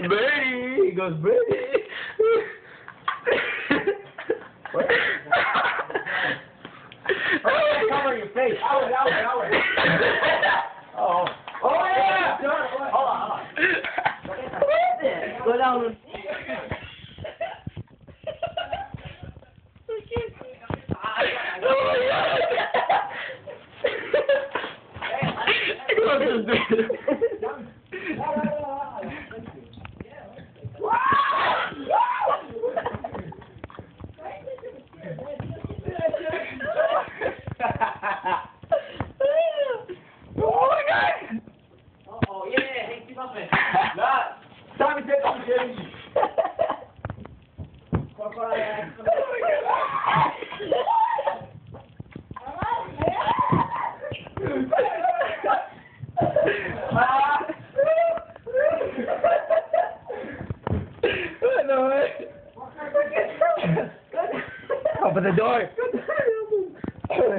Birdie! He goes, Birdie! Cover your face. Out. Oh. Oh, yeah! Hold on. Go down. Tommy, take off the jersey. Open the door.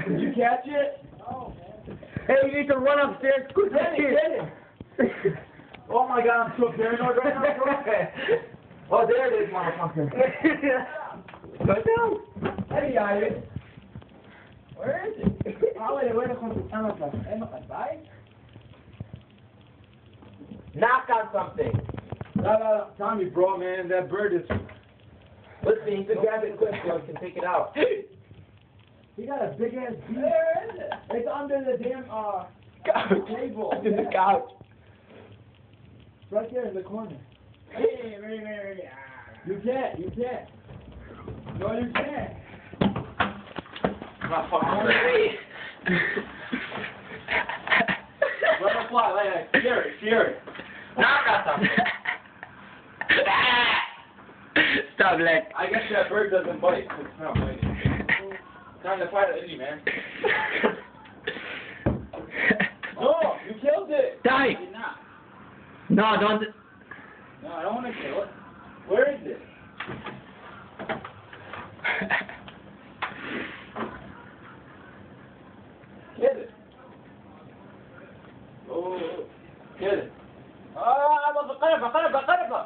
Did you catch it? No, man. Hey, you need to run upstairs quickly. Oh my God, I'm so paranoid right now. Oh, there it is, motherfucker. Go down. Hey, Iris. Where is it? Where the Knock on something. No, Tommy, bro, man, that bird is... Listen, you can grab it quick so I can take it out. He got a big ass beak. Where is it? It's under the damn Couch. table. Under the couch. Right there in the corner. Hey, you can't. No, you can't. Let him fly, like that. Fear it. Knock on something. Stop, Lex. I guess that bird doesn't bite. It's not biting. Time to fight it, man. No, you killed it. Die. You did not. No, don't. No, I don't want to kill it. Where is it? Get it. Oh, get it. بقربة.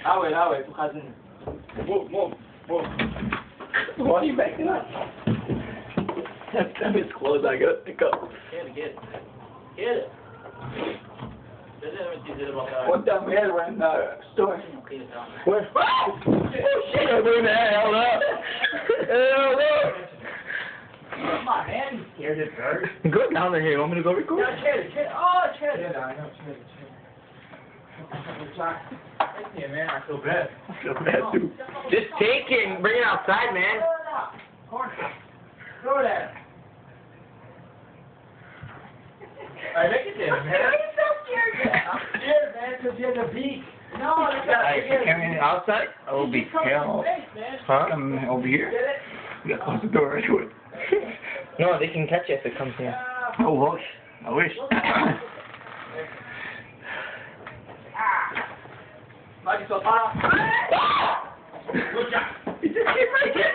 Away, خازن. Move. Why are you backing up? That is close, I gotta pick up. Get it. What the hell were in the store? Where? Oh shit, I'm doing that. Hell up. Come on, man. You scared it, bird. Go down there here. You want me to go record? No, Chad. Oh, Chad. Yeah, I know, Chad. Yeah, man, I feel bad. I feel bad too. Just take it and bring it outside, man. Throw that. Alright, make it there, man. I'm so scared. I'm scared, man, because you have the beak. No, you gotta Carrying it outside? I will be hell. Huh? Come over here. You gotta close the door right away. No, they can catch it if it comes here. Oh, I wish. Knock yourself out. You just keep making it.